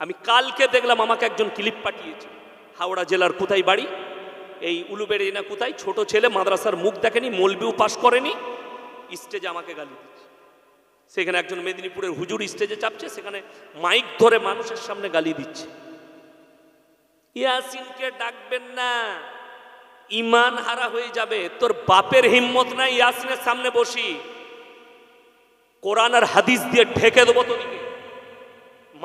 আমি কালকে দেখলাম আমাকে একজন ক্লিপ পাঠিয়েছে, হাওড়া জেলার কোথায় বাড়ি, এই উলুবেড়ি না কোথায়, ছোট ছেলে, মাদ্রাসার মুখ দেখেনি, মৌলবিও পাশ করেনি, স্টেজে আমাকে গালি দিচ্ছে। সেখানে একজন মেদিনীপুরের হুজুর স্টেজে চাপছে, সেখানে মাইক ধরে মানুষের সামনে গালি দিচ্ছে। ইয়াসিনকে ডাকবেন না, ইমান হারা হয়ে যাবে। তোর বাপের হিম্মত নাই ইয়াসিনের সামনে বসি, কোরআন আর হাদিস দিয়ে ঢেকে দেবো তোদিকে।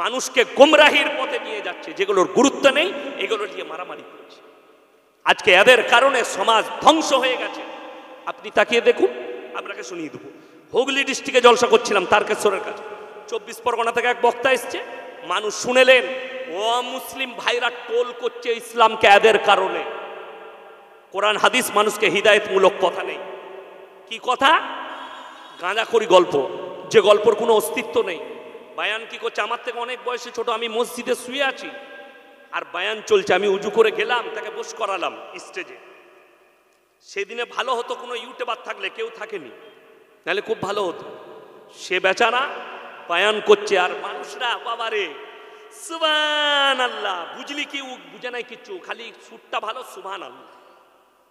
মানুষকে গোমরাহির পথে নিয়ে যাচ্ছে, যেগুলোর গুরুত্ব নেই, এগুলো নিয়ে মারামারি করছে। আজকে এদের কারণে সমাজ ধ্বংস হয়ে গেছে। আপনি তাকিয়ে দেখুন, আপনাকে শুনিয়ে দেবো। হুগলি ডিস্ট্রিক্টে জলসা করছিলাম তারকেশ্বরের কাছে, 24 পরগনা থেকে এক বক্তা এসছে, মানুষ শুনেলেন ও মুসলিম ভাইরা টোল করছে ইসলামকে এদের কারণে। কোরআন হাদিস মানুষকে হিদায়তমূলক কথা নেই। কি কথা? গাঁজাখড়ি গল্প, যে গল্পর কোনো অস্তিত্ব নেই। বায়ান কি করছে, আমার থেকে অনেক বয়সে ছোট, আমি মসজিদে শুয়ে আছি আর বায়ান চলছে, আমি উজু করে গেলাম, তাকে বস করালাম স্টেজে। সেদিনে ভালো হতো কোনো ইউটিউবার থাকলে, কেউ থাকেনি, নাহলে খুব ভালো হতো। সে বেচারা বায়ান করছে আর মানুষরা বাবারে সুবহানাল্লাহ, বুঝলি কি বুঝে নাই কিচ্ছু, খালি সুরটা ভালো, সুবহানাল্লাহ।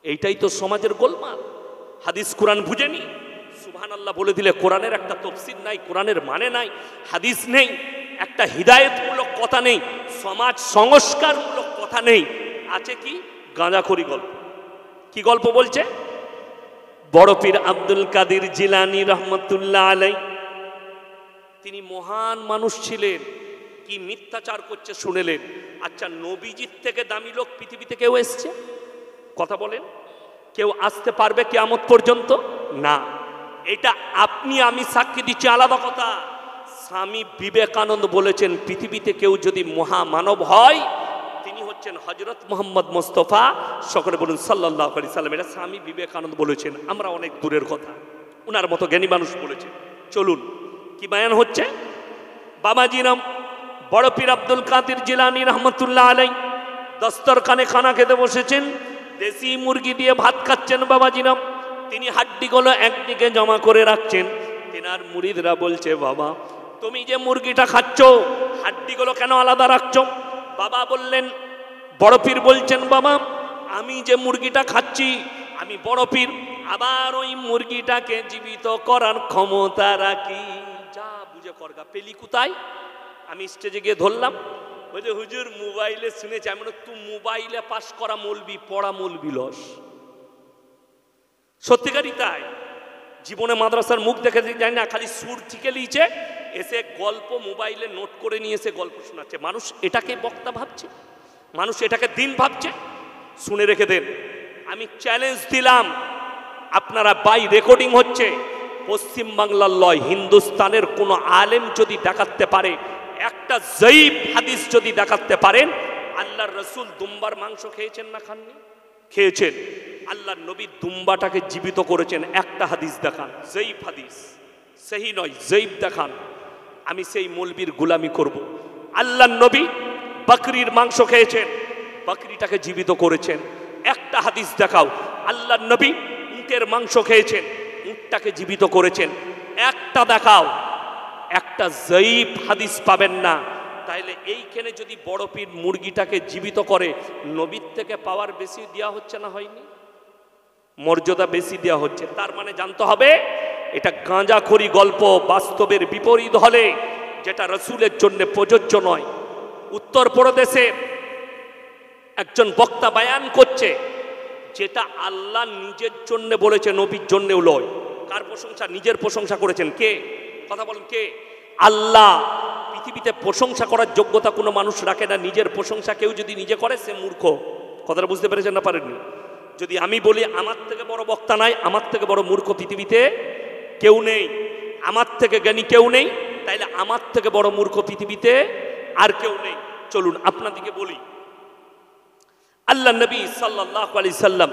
এইটাই তো সমাজের গোলমাল। হাদিস কোরআন বুঝেনি, সুবহানাল্লাহ বলে দিলে কোরআনের একটা তফসির নাই, কোরআনের মানে নাই, হাদিস নেই, একটা হিদায়তমূলক কথা নেই, সমাজ সংস্কারমূলক কথা নেই, আছে কি গাঁজাখড়ি গল্প। কি গল্প বলছে? বড় পীর আব্দুল কাদের জিলানী রহমতুল্লাহ আলাইহি, তিনি মহান মানুষ ছিলেন। কি মিথ্যাচার করছে শুনেলেন। আচ্ছা, নবীজির থেকে দামি লোক পৃথিবীতে কেউ এসছে? কথা বলেন, কেউ আসতে পারবে কিয়ামত পর্যন্ত? না। এটা আপনি আমি সাক্ষী দিচ্ছি, আলাদা কথা। স্বামী বিবেকানন্দ বলেছেন, পৃথিবীতে কেউ যদি মহামানব হয় তিনি হচ্ছেন হযরত মুহাম্মদ মুস্তাফা, সকলে বলুন সাল্লাল্লাহু আলাইহি সাল্লাম। এটা স্বামী বিবেকানন্দ বলেছেন, আমরা অনেক দূরের কথা, উনার মতো জ্ঞানী মানুষ বলেছেন। চলুন, কি বায়ান হচ্ছে? বাবাজিরাম বড় পীর আব্দুল কাদের জিলানী রহমতুল্লাহ আলাইহি দস্তরখানে খানা খেতে বসেছেন, দেশি মুরগি দিয়ে ভাত খাচ্ছেন বাবাজিরাম। তিনি হাড্ডিগুলো একদিকে জমা করে রাখছেন। তিনার মুরিদরা বলছে, বাবা তুমি যে মুরগিটা খাচ্ছ হাড্ডিগুলো কেন আলাদা রাখছো? বাবা বললেন, বড় পীর বলছেন, বাবা আমি যে মুরগিটা খাচ্ছি, আমি বড় পীর আবার ওই মুরগিটাকে জীবিত করার ক্ষমতা রাখি। যা বুঝে করগা, পেলি কোথায়? আমি স্টেজে গিয়ে ধরলাম, বলছে হুজুর মোবাইলে শুনেছি। আমি তুই মোবাইলে পাশ করা মৌলবি, পড়া মৌলবি লস। সত্যিকারই তাই। জীবনে মাদ্রাসার মুখ দেখে যায় না, খালি সুর শিখে লিয়েছে, এসে গল্প মোবাইলে নোট করে নিয়ে এসে গল্প শোনাচ্ছে। মানুষ এটাকে বক্তা ভাবছে, মানুষ এটাকে দিন ভাবছে। শুনে রেখে দেন, আমি চ্যালেঞ্জ দিলাম, আপনারা বাই রেকর্ডিং হচ্ছে, পশ্চিম বাংলার লয় হিন্দুস্তানের কোন আলেম যদি দেখাতে পারে, একটা জয়ীফ হাদিস যদি দেখাতে পারেন, আল্লাহর রসুল দুম্বার মাংস খেয়েছেন না খাননি? খেয়েছেন। আল্লাহর নবী দুম্বাটাকে জীবিত করেছেন, একটা হাদিস দেখান, জয়ীফ হাদিস, সহি নয়, জয়ীফ দেখান, আমি সেই মৌলবীর গোলামি করব। আল্লাহর নবী বকরির মাংস খেয়েছেন, বকরিটাকে জীবিত করেছেন, একটা হাদিস দেখাও। আল্লাহর নবী উটের মাংস খেয়েছেন, উটটাকে জীবিত করেছেন, একটা দেখাও। একটা জয়ীফ হাদিস পাবেন না। তাইলে এইখানে যদি বড় পীর মুরগিটাকে জীবিত করে, নবীর থেকে পাওয়ার বেশি দেওয়া হচ্ছে না হয়নি? মর্যাদা বেশি দেওয়া হচ্ছে। তার মানে জানতে হবে এটা গাঁজাখড়ি গল্প, বাস্তবের বিপরীত হলে, যেটা রসুলের জন্য প্রযোজ্য নয়। উত্তরপ্রদেশে একজন বক্তা বায়ান করছে, যেটা আল্লাহ নিজের জন্য বলেছে, নবীর জন্যও লয়। কার প্রশংসা? নিজের প্রশংসা করেছেন। কে? কথা বলেন, কে? আল্লাহ। পৃথিবীতে প্রশংসা করার যোগ্যতা কোনো মানুষ রাখে না। নিজের প্রশংসা কেউ যদি নিজে করে, সে মূর্খ। কথাটা বুঝতে পেরেছেন না পারেননি? যদি আমি বলি আমার থেকে বড় বক্তা নাই, আমার থেকে বড় মূর্খ পৃথিবীতে কেউ নেই, আমার থেকে জ্ঞানী কেউ নেই, তাইলে আমার থেকে বড় মূর্খ পৃথিবীতে আর কেউ নেই। চলুন আপনাদিকে বলি, আল্লাহ নবী সাল্লাল্লাহু আলাইহি সাল্লাম,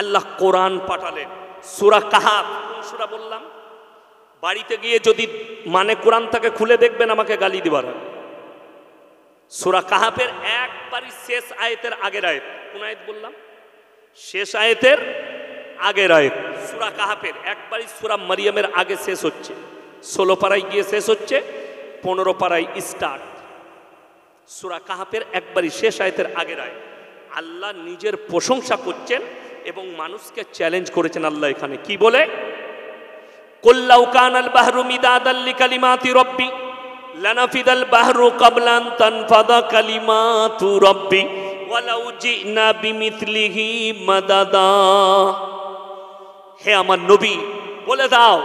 আল্লাহ কোরআন পাঠালেন। সূরা কাহাফ, কোন সূরা বললাম? বাড়িতে গিয়ে যদি মানে কোরআন থেকে খুলে দেখবেন, আমাকে গালি দিবার। সূরা কাহাফের একবারই শেষ আয়াতের আগের আয়াত। কোন আয়াত বললাম? শেষ আয়াতের আগের আয়াত। সূরা কাহাফের একবারই সূরা মারিয়ামের আগে শেষ হচ্ছে, 16 পারায় গিয়ে শেষ হচ্ছে, 15 পারায় স্টার্ট। সূরা কাহাফের একবারই শেষ আয়াতের আগের আয়াত। আল্লাহ নিজের প্রশংসা করছেন এবং মানুষকে চ্যালেঞ্জ করেছেন। আল্লাহ এখানে কি বলে, কুল লাউ কানাল বাহরু মিদাদাল লিকালিমাতি রাব্বি লানাফিদাল বাহরু ক্বাবলা আন তানফাদা কালিমাতু রাব্বি ওয়ালাউ জিনা বিমিথলিহি মাদাদা। হে আমার নবী, বলে দাও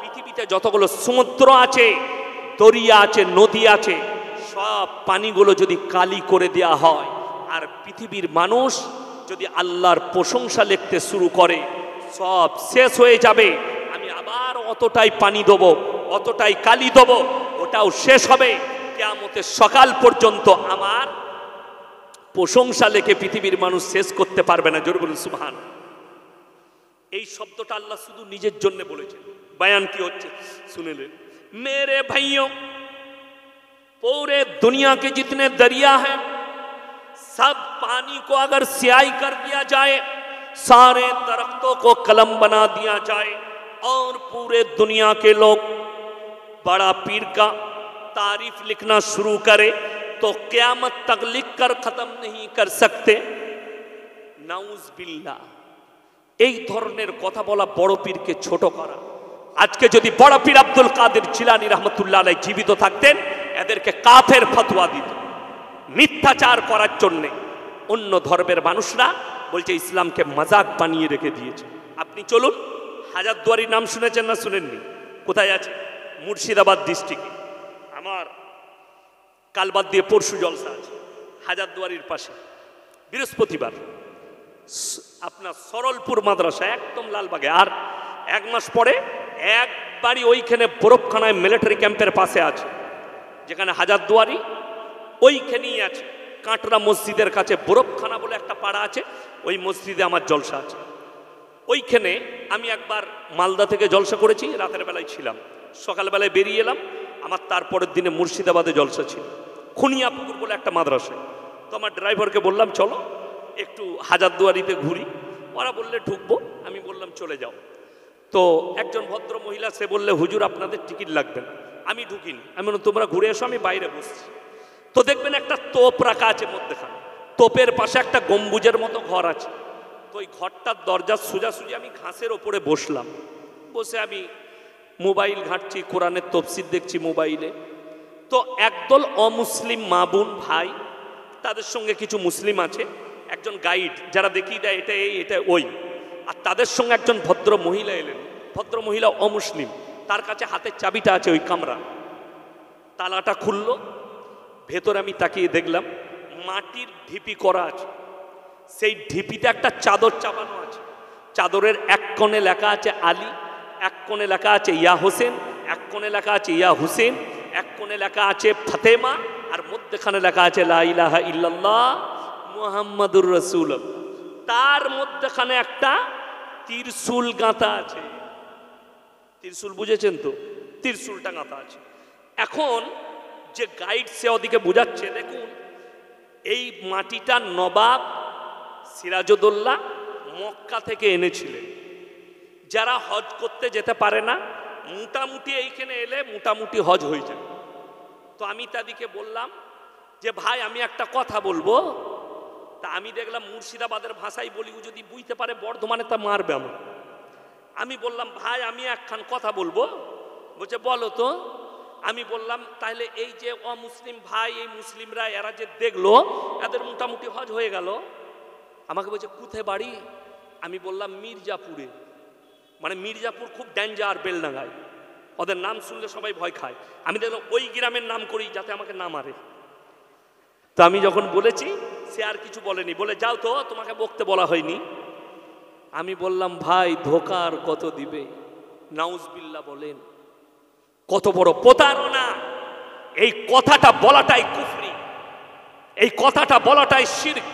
পৃথিবীতে যতগুলো সমুদ্র আছে, দরিয়া আছে, নদী আছে, সব পানিগুলো যদি কালি করে দেয়া হয় আর পৃথিবীর মানুষ যদি আল্লাহর প্রশংসা লিখতে শুরু করে, সব শেষ হয়ে যাবে। আমি আবার অতটাই পানি দেবো, অতটাই কালি দেবো, ওটাও শেষ হবে। কিয়ামতের সকাল পর্যন্ত আমার প্রশংসা লেখে পৃথিবীর মানুষ শেষ করতে পারবে না। জোরে বলুন সুবহান। এই শব্দটা আল্লাহ শুধু নিজের জন্য বলেছেন। বয়ান কি হচ্ছে শুনেলেন। मेरे भाइयों, पूरे दुनिया के जितने दरिया हैं, सब पानी को अगर स्याही कर दिया जाए, सारे दरख्तों को कलम बना दिया जाए और पूरे दुनिया के लोग बड़ा पीर का तारीफ लिखना शुरू करे तो क़यामत तक लिख कर खत्म नहीं कर सकते। नाउज बिल्लाह। এই ধরনের কথা বলা বড় পীরকে ছোট করা। আজকে যদি বড় পীর আব্দুল কাদের জিলানী রহমতুল্লাহ আলাইহি জীবিত থাকতেন, এদেরকে কাফের ফতোয়া দিত মিথ্যাচার করার জন্যে। অন্য ধর্মের মানুষরা বলছে ইসলামকে মজাক বানিয়ে রেখে দিয়েছে। আপনি চলুন, হাজারদুয়ারির নাম শুনেছেন না শুনেননি? কোথায় আছে? মুর্শিদাবাদ ডিস্ট্রিক্টে। আমার কাল বাদ দিয়ে পরশু জলসা আছে হাজারদুয়ারির পাশে, বৃহস্পতিবার। আপনার সরলপুর মাদ্রাসা একদম লালবাগে। আর এক মাস পরে একবারই ওইখানে বরফখানায় মিলিটারি ক্যাম্পের পাশে আছে, যেখানে হাজারদুয়ারি ওইখানেই আছে। কাটরা মসজিদের কাছে বরফখানা বলে একটা পাড়া আছে, ওই মসজিদে আমার জলসা আছে। ওইখানে আমি একবার মালদা থেকে জলসা করেছি, রাতের বেলায় ছিলাম, সকালবেলায় বেরিয়ে এলাম। আমার তারপরের দিনে মুর্শিদাবাদে জলসা ছিল, খুনিয়াপুকুর বলে একটা মাদ্রাসায়। তো আমার ড্রাইভারকে বললাম চলো একটু হাজারদুয়ারিতে ঘুরি। ওরা বললে ঢুকবো, আমি বললাম চলে যাও। তো একজন ভদ্র মহিলা, সে বললে হুজুর আপনাদের টিকিট লাগবে না। আমি ঢুকিনি, আমি বললাম তোমরা ঘুরে এসো, আমি বাইরে বসছি। তো দেখবেন একটা তোপ রাখা আছে মধ্যেখানে, তোপের পাশে একটা গম্বুজের মতো ঘর আছে। তো ওই ঘরটার দরজার সোজাসুজি আমি ঘাসের ওপরে বসলাম। বসে আমি মোবাইল ঘাঁটছি, কোরআনের তফসির দেখছি মোবাইলে। তো একদল অমুসলিম মা বোন ভাই, তাদের সঙ্গে কিছু মুসলিম আছে, একজন গাইড যারা দেখিয়ে দেয় এটা এই এটা ওই, আর তাদের সঙ্গে একজন ভদ্র মহিলা এলেন। ভদ্র মহিলা অমুসলিম, তার কাছে হাতের চাবিটা আছে ওই কামরা। তালাটা খুললো, ভেতরে আমি তাকিয়ে দেখলাম মাটির ঢিপি করা আছে। সেই ঢিপিতে একটা চাদর চাপানো আছে। চাদরের এক কোণে লেখা আছে আলী, এক কোণে লেখা আছে ইয়া হোসেন, এক কোণে লেখা আছে ইয়া হুসেন, এক কোণে লেখা আছে ফাতেমা, আর মধ্যখানে লেখা আছে লা ইলাহা ইল্লাল্লাহ মুহাম্মাদুর রাসূলুল্লাহ। তার মধ্যখানে একটা ত্রিশূল গাঁথা আছে। ত্রিশূল বুঝেছেন তো? ত্রিশূলটা গাঁথা আছে। এখন যে গাইড সে ওদিকে বোঝাচ্ছে, দেখুন এই মাটিটা নবাব সিরাজউদ্দৌলা মক্কা থেকে এনেছিলেন। যারা হজ করতে যেতে পারে না, মোটামুটি এইখানে এলে মোটামুটি হজ হয়ে যায়। তো আমি তাদেরকে বললাম যে ভাই আমি একটা কথা বলবো। তা আমি দেখলাম মুর্শিদাবাদের ভাষায় বলি, ও যদি বুঝতে পারে বর্ধমানে তা মারবে আমার। আমি বললাম ভাই আমি একখান কথা বলবো। বলছে বলো তো। আমি বললাম তাহলে এই যে অমুসলিম ভাই, এই মুসলিমরা এরা যে দেখলো এদের মোটামুটি হজ হয়ে গেল। আমাকে বলছে কোথায় বাড়ি? আমি বললাম মির্জাপুরে। মানে মির্জাপুর খুব ডেঞ্জার, বেলডাঙ্গায়। ওদের নাম শুনলে সবাই ভয় খায়। আমি দেখলাম ওই গ্রামের নাম করি যাতে আমাকে না মারে। তো আমি যখন বলেছি সে আর কিছু বলেনি, বলে যাও তো, তোমাকে বকতে বলা হয়নি। আমি বললাম ভাই ধোকার কত দিবে? নাউজবিল্লাহ বলেন, কত বড় প্রতারণা। এই কথাটা বলাটাই কুফরি, এই কথাটা বলাটাই শিরক।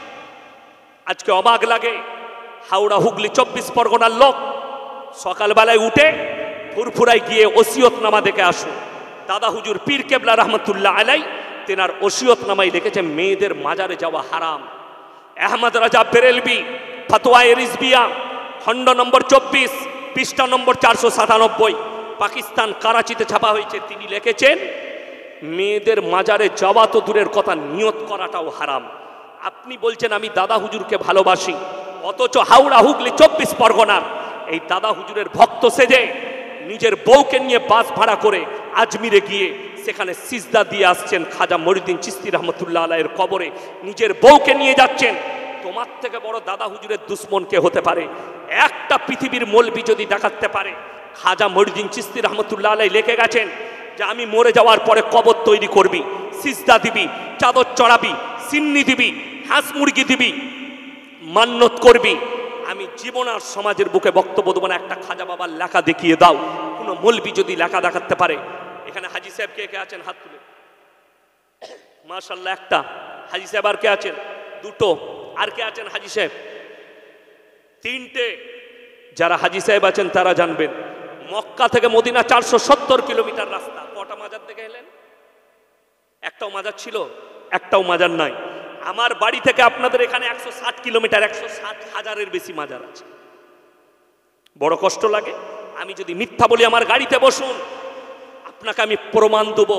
আজকে অবাক লাগে, হাওড়া হুগলি 24 পরগনার লোক সকালবেলায় উঠে ফুরফুরায় গিয়ে ওসিয়তনামা দেখে আসুন। দাদা হুজুর পীর কেবলা রহমতুল্লাহ আলাই তেনার ওসিয়তনামায় লিখেছে মেয়েদের মাজারে যাওয়া হারাম। আহমদ রাজা বেরেলভি ফতোয়ায়ে রিজবিয়া খণ্ড নম্বর 24 পৃষ্ঠা নম্বর 497, পাকিস্তান করাচিতে ছাপা হয়েছে। তিনি লিখেছেন মেয়েদের মাজারে যাওয়া তো দূরের কথা, নিয়ত করাটাও হারাম। আপনি বলছেন আমি দাদা হুজুরকে ভালোবাসি, অথচ হাওড়া হুগলি 24 পরগনার এই দাদা হুজুরের ভক্ত সেজে নিজের বউকে নিয়ে বাস ভাড়া করে আজমিরে গিয়ে সেখানে সিজদা দিয়ে আসছেন খাজা মঈনুদ্দিন চিশতি রহমতুল্লাহ আলাইহির কবরে, নিজের বউকে নিয়ে যাচ্ছেন। তোমার থেকে বড় দাদা হুজুরের দুশ্মন কে হতে পারে? একটা পৃথিবীর মৌলবি যদি দেখাতে পারে, খাজা মঈনুদ্দিন চিশতি রহমতুল্লাহ আলাইহি লিখে গেছেন যে আমি মরে যাওয়ার পরে কবর তৈরি করবি, সিজদা দিবি, চাদর চড়াবি, সিন্নি দিবি, হাঁস মুরগি দিবি, মান্নত করবি। আমি জীবন আর সমাজের বুকে বক্তব্য দেবো না। একটা খাজা বাবার লেখা দেখিয়ে দাও, কোনো মৌলবি যদি লেখা দেখাতে পারে। এখানে হাজি সাহেব কে কে আছেন হাত তুলে? মাশাআল্লাহ একটা। হাজি সাহেব আর কে আছেন? দুটো। আর কে আছেন হাজি সাহেব? তিনটে। যারা হাজি সাহেব আছেন তারা জানবেন মক্কা থেকে মদিনা 470 কিলোমিটার রাস্তা। কটা মাজার দেখে এলেন? একটাও মাজার ছিল? একটাও মাজার নাই। আমার বাড়ি থেকে আপনাদের এখানে 160 কিলোমিটার, 160,000-এর বেশি মাজার আছে। বড় কষ্ট লাগে। আমি যদি মিথ্যা বলি আমার গাড়িতে বসুন, আপনাকে আমি প্রমাণ দেব।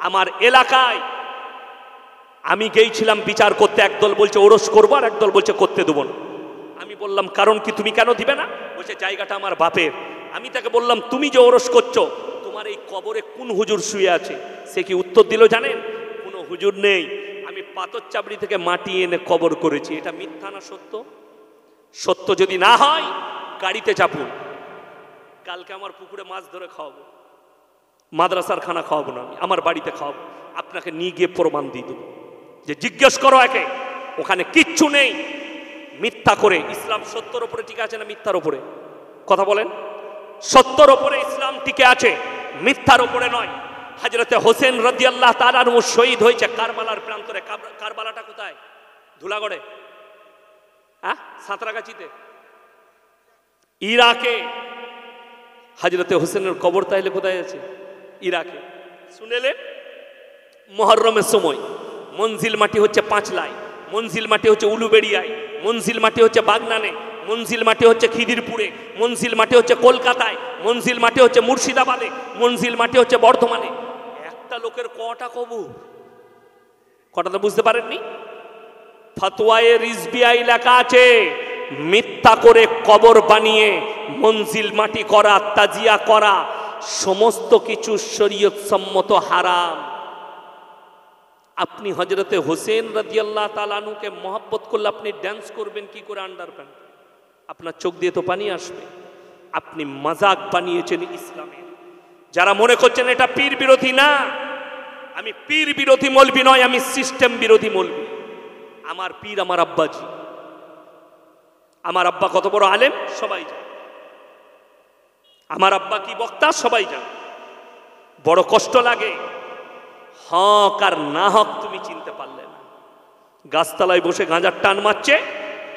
আমার এলাকায় আমি গিয়েছিলাম বিচার করতে, একদল বলছে ওরস করবো আর একদল বলছে করতে দেবো না। আমি বললাম কারণ কি, তুমি কেন দিবে না? বলছে জায়গাটা আমার বাপের। আমি তাকে বললাম তুমি যে ওরস করছো, তোমার এই কবরে কোন হুজুর শুয়ে আছে? সে কি উত্তর দিল জানেন? কোনো হুজুর নেই, আমি পাথর চাবড়ি থেকে মাটি এনে কবর করেছি। এটা মিথ্যা না সত্য? সত্য যদি না হয় গাড়িতে চাপুন, কালকে আমার পুকুরে মাছ ধরে খাওয়াবো, মাদ্রাসার খানা খাওয়াবো না, আমি আমার বাড়িতে খাওয়াবো। আপনাকে নিয়ে গিয়ে প্রমাণ দিয়ে দেবো যে জিজ্ঞেস করো একে, ওখানে কিচ্ছু নেই। মিথ্যা করে ইসলাম সত্যর ওপরে টিকে আছে না মিথ্যার ওপরে? কথা বলেন। সত্যর ওপরে ইসলাম টিকে আছে, মিথ্যার ওপরে নয়। হযরতে হোসেন রাদিয়াল্লাহু তাআলা আনহু শহীদ হয়েছে কারবালার প্রান্তরে। কারবালাটা কোথায়? ধুলাগড়ে? হ্যাঁ, সাঁতরাগাছিতে, ইরাকে। হযরতে হোসেনের কবর তাইলে কোথায় আছে? ইরাকে। শুনেলেন? মুহররমের সময় মনজিল মাটি হচ্ছে পাঁচলাই, মনজিল মাটি হচ্ছে উলুবেড়িয়ায়, মনজিল মাটি হচ্ছে বাগনানে, মনজিল মাটি হচ্ছে খিদিরপুরে, মনজিল মাটি হচ্ছে কলকাতায়, মনজিল মাটি হচ্ছে মুর্শিদাবাদে, মনজিল মাটি হচ্ছে বর্ধমানে। একটা লোকের কটা কবর? কটা তো বুঝতে পারেননি? ফতোয়ায়ে রিজভিয়ায় লেখা আছে মিথ্যা করে কবর বানিয়ে মনজিল মাটি করা, তাজিয়া করা সমস্ত কিছু শরীয়ত সম্মত হারাম। আপনি হযরতে হোসেন রাদিয়াল্লাহু তাআলা আনহুকে মহব্বত করলে আপনি ড্যান্স করবেন কি করে আন্ডারপ্যান্ট? আপনার চোখ দিয়ে তো পানি আসবে। আপনি মাজাক বানিয়েছেন ইসলামের। যারা মনে করছেন এটা পীর বিরোধী, না, আমি পীর বিরোধী মৌলবি নয়, আমি সিস্টেম বিরোধী মৌলবি। আমার পীর আমার আব্বাজি। আমার আব্বা কত বড় আলেম সবাই জানে, আমার আব্বা কি বক্তা সবাই জানে। বড় কষ্ট লাগে, হক আর না হক তুমি চিনতে পারলে না। গাছতলায় বসে গাঁজার টান মারছে,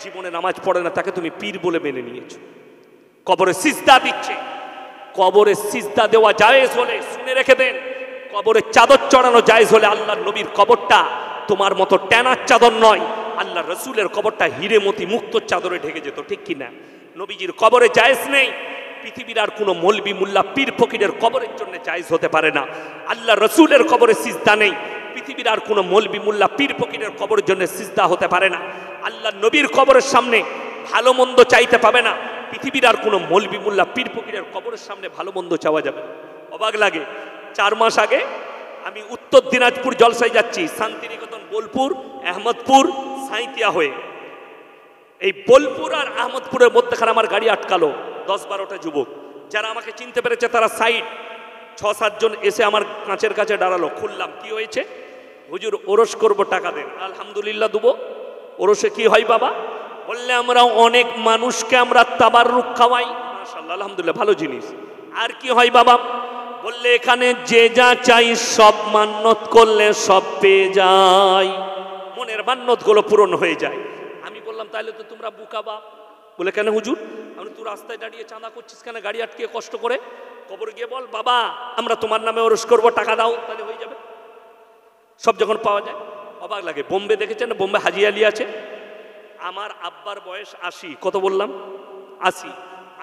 জীবনে নামাজ পড়ে না, তাকে তুমি পীর বলে মেনে নিয়েছো। কবরে সিজদা দিচ্ছে, কবরে সিজদা দেওয়া জায়েজ হলে শুনে রেখে দেন, কবরে চাদর চড়ানো জায়েজ হলে আল্লাহর নবীর কবরটা তোমার মতো ট্যানার চাদর নয়, আল্লাহ রসুলের কবরটা হিরে মতি মুক্ত চাদরে ঢেকে যেত, ঠিক কিনা? নবীজির কবরে জায়েজ নেই, পৃথিবীর আর কোনো মৌলবি মুল্লা পীর ফকিরের কবরের জন্য জায়েজ হতে পারে না। আল্লাহ রসুলের কবরে সিজদা নেই, পৃথিবীর আর কোনো মৌলবি মুল্লা পীর ফকিরের কবরের জন্য সিজদা হতে পারে না। আল্লাহ নবীর কবরের সামনে ভালো মন্দ চাইতে পাবে না, পৃথিবীর আর কোনো মৌলবি মুল্লা পীর ফকিরের কবরের সামনে ভালো মন্দ চাওয়া যাবে। অবাক লাগে, 4 মাস আগে আমি উত্তর দিনাজপুর জলসায় যাচ্ছি, শান্তিনিকেতন, বোলপুর, আহমদপুর, সাঁইতিয়া হয়ে। এই বোলপুর আর আহমদপুরের মধ্যেখানে আমার গাড়ি আটকালো 10-12টা যুবক। যারা আমাকে চিনতে পেরেছে তারা সাইড, 6-7 জন এসে আমার কাঁচের কাছে দাঁড়ালো। খুললাম, কি হয়েছে? হুজুর ওরস করবো, টাকা দেন। আলহামদুলিল্লাহ দেবো। ওরসে কি হয় বাবা? বললে আমরা অনেক মানুষকে আমরা তাবাররুক খাওয়াই। মাশাআল্লাহ, আলহামদুলিল্লাহ, ভালো জিনিস। আর কি হয় বাবা? বললে এখানে যে যা চাই সব মান্নত করলে সব পেয়ে যায়, মনের মান্নতগুলো পূরণ হয়ে যায়। আমি বললাম তাহলে তো তোমরা বুকাবা। বলে কেন হুজুর? আমি তুই রাস্তায় দাঁড়িয়ে চাঁদা করছিস কেন গাড়ি আটকে কষ্ট করে? কবর গিয়ে বল বাবা আমরা তোমার নামে ওরস করবো, টাকা দাও, তাহলে হয়ে যাবে। সব যখন পাওয়া যায়। অবাক লাগে। বোম্বে দেখেছেন? বোম্বে হাজি আলী আছে। আমার আব্বার বয়স 80। কত বললাম? 80।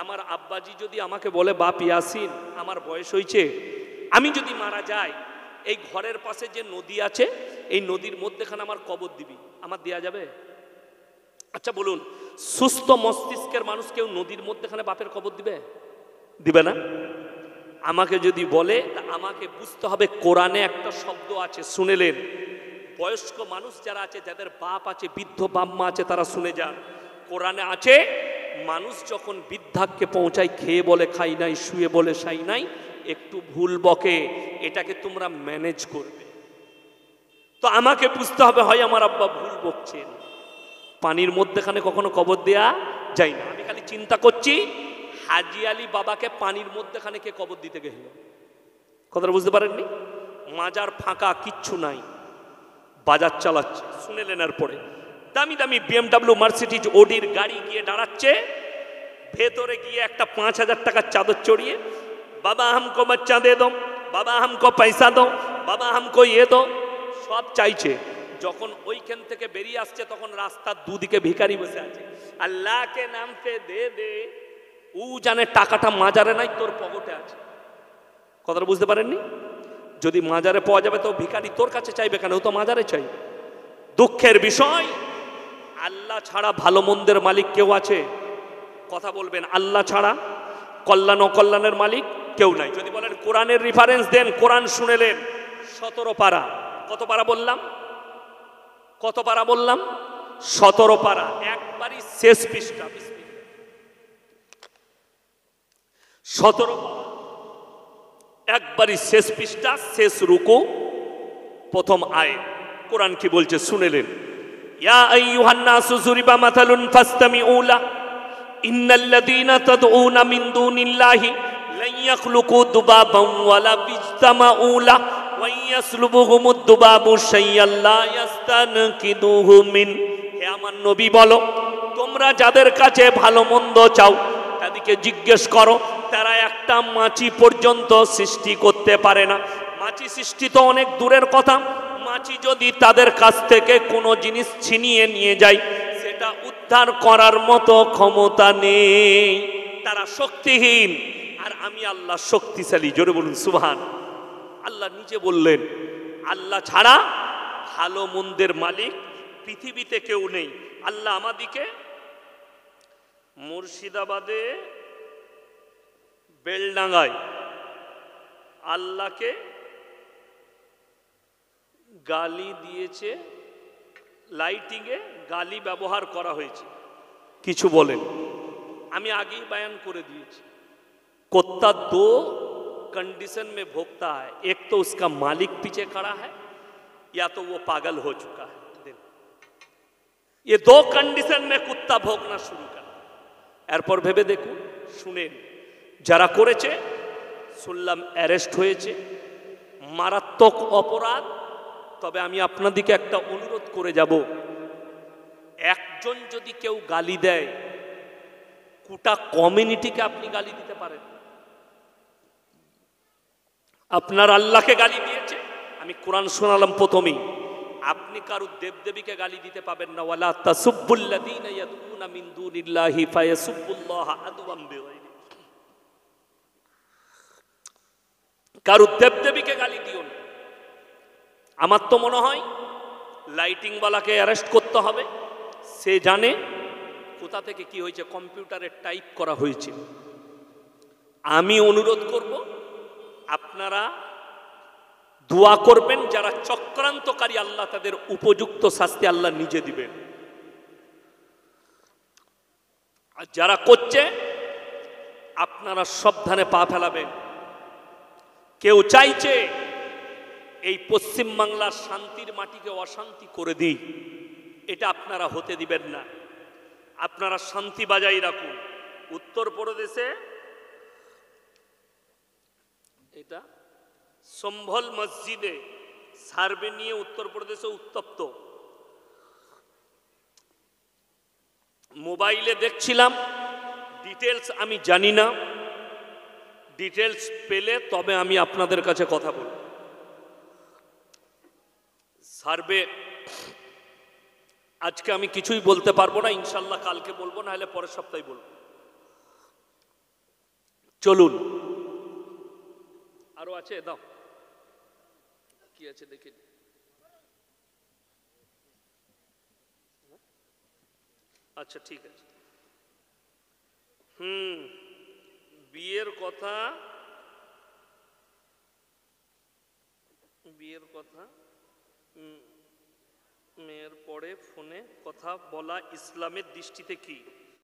আমার আব্বাজি যদি আমাকে বলে বাপ ইয়াসিন আমার বয়স হয়েছে, আমি যদি মারা যাই এই ঘরের পাশে যে নদী আছে এই নদীর মধ্যেখানে আমার কবর দিবি, আমার দেয়া যাবে? আচ্ছা বলুন, সুস্থ মস্তিষ্কের মানুষ কেউ নদীর মধ্যেখানে বাপের কবর দিবে? দিবে না। আমাকে যদি বলে, আমাকে বুঝতে হবে কোরআনে একটা শব্দ আছে, শুনেলেন? বয়স্ক মানুষ যারা আছে, যাদের বাপ আছে, বৃদ্ধ বাপ মা আছে, তারা শুনে যান। কোরআনে আছে, মানুষ যখন বৃদ্ধাক্যে পৌঁছায়, খেয়ে বলে খাই নাই, শুয়ে বলে সাই নাই, একটু ভুল বকে, এটাকে তোমরা ম্যানেজ করবে। তো আমাকে বুঝতে হবে, হয় আমার আব্বা ভুল বকছেন, পানির মধ্যেখানে কখনো কবর দেয়া যায় না। আমি খালি চিন্তা করছি, হাজি আলী বাবাকে পানির মধ্যেখানে কে কবর দিতে গেল? কথাটা বুঝতে পারেননি? মাজার ফাঁকা, কিচ্ছু নাই, বাজার চালাচ্ছে। শুনেলেন? এরপরে দামি দামি BMW মার্সিডিজ ওডির গাড়ি গিয়ে দাঁড়াচ্ছে, ভেতরে গিয়ে একটা 5,000 টাকার চাদর চড়িয়ে, বাবা হামকো বাচ্চা দে দো, বাবা হামকো পয়সা দো, বাবা হামকো ইয়ে দো, সব চাইছে। যখন ওইখান থেকে বেরিয়ে আসছে, তখন রাস্তার দুদিকে ভিখারি বসে আছে। আল্লাহকে নাম পে দে দে, ও জানে টাকাটা মাজারে নাই, তোর পকেটে আছে। কথাটা বুঝতে পারেননি? যদি মাজারে পাওয়া যাবে তো ভিখারি তোর কাছে চাইবে কেন? ও তো মাজারে চাইবে। দুঃখের বিষয়, আল্লাহ ছাড়া ভালো মন্দের মালিক কেউ আছে? কথা বলবেন। আল্লাহ ছাড়া কল্যাণ অকল্যাণের মালিক কেউ নাই। যদি বলেন কোরআনের রেফারেন্স দেন, কোরআন শুনেলেন 17 পারা। কত পারা বললাম? কত পারা বললাম? 17 পারা, একবারই শেষ পৃষ্ঠা। 17 একবারই শেষ পৃষ্ঠা, শেষ রুকু, প্রথম আয়াত। কোরআন কি বলছে শুনেলেন? ইয়া আইয়ুহান নাসু যুরিবা মাসালুন ফাসতামিউ লা, ইন্নাল্লাযীনা তাদউনা মিন দুনিল্লাহি লান ইয়াখলুকু দুবাবান ওয়ালা বিজতামাউ লা ওয়া ইয়াসলুবুহুমুদ দুবাবু শাইয়ান লা ইয়াস্তানকিদুহু মিন। হে আমার নবী বলো, তোমরা যাদের কাছে ভালো মন্দ চাও তাদেরকে জিজ্ঞেস করো, তারা একটা মাছি পর্যন্ত সৃষ্টি করতে পারে না। মাছি সৃষ্টি তো অনেক দূরের কথা, মাছি যদি তাদের কাছ থেকে কোনো জিনিস ছিনিয়ে নিয়ে যায়, সেটা উদ্ধার করার মতো ক্ষমতা নেই। তারা শক্তিহীন, আর আমি আল্লাহ শক্তিশালী। জোরে বলুন সুবহান। আল্লাহ নিজে বললেন, আল্লাহ ছাড়া ভালো মন্দের মালিক পৃথিবীতে কেউ নেই। আল্লাহ আমাদিকে মুর্শিদাবাদে বেলডাঙ্গায় আল্লাহকে গালি দিয়েছে, লাইটিংয়ে গালি ব্যবহার করা হয়েছে। কিছু বলেন? আমি আগেই बयान করে দিয়েছি, कुत्ता दो कंडीशन में भोगता है, एक तो उसका मालिक पीछे खड़ा है या तो वो पागल हो चुका है। ये दो कंडीशन में कुत्ता भोगना शुरू कर। এরপর ভেবে দেখুন, শুনেন, যারা করেছে শুনলাম অ্যারেস্ট হয়েছে, মারাত্মক অপরাধ। তবে আমি আপনাদেরকে একটা অনুরোধ করে যাব, একজন যদি কেউ গালি দেয়, গোটা কমিউনিটিকে আপনি গালি দিতে পারেন। আপনার আল্লাহকে গালি দিয়েছে, আমি কোরআন শোনালাম প্রথমেই, আপনি কারো দেবদেবীকে গালি দিতে পাবেন না। ওয়ালা তাসুব্বুল্লাযীনা ইয়াদউনা মিন দুনিল্লাহি ফায়াসুব্বুল্লাহা আদওয়াম বিগাইরি। কারো দেবদেবীকে গালি দিও না। আমার তো মনে হয় লাইটিংওয়ালাকে অ্যারেস্ট করতে হবে। সে জানে কোথা থেকে কি হয়েছে, কম্পিউটারে টাইপ করা হয়েছে। আমি অনুরোধ করব, আপনারা দোয়া করবেন, যারা চক্রান্তকারী আল্লাহ তাদের উপযুক্ত শাস্তি আল্লাহ নিজে দিবেন। আর যারা করছে আপনারা সাবধানে পা ফেলাবেন। কেউ চাইছে এই পশ্চিম বাংলার শান্তির মাটিকে অশান্তি করে দিই, এটা আপনারা হতে দিবেন না। আপনারা শান্তি বজায় রাখুন। উত্তরপ্রদেশে এটা সম্ভল মসজিদে সার্ভে নিয়ে উত্তরপ্রদেশে উত্তপ্ত। মোবাইলে দেখছিলাম, ডিটেলস আমি জানি না, ডিটেলস পেলে তবে আমি আপনাদের কাছে কথা বলব। সার্ভে আজকে আমি কিছুই বলতে পারবো না, ইনশাল্লাহ কালকে বলবো, না হলে পরের সপ্তাহে বলবো। চলুন, আরো আছে, দাও কি আছে দেখে নি। আচ্ছা ঠিক আছে। বিয়ের কথা, বিয়ের কথা মেয়ের পরে ফোনে কথা বলা ইসলামের দৃষ্টিতে কি?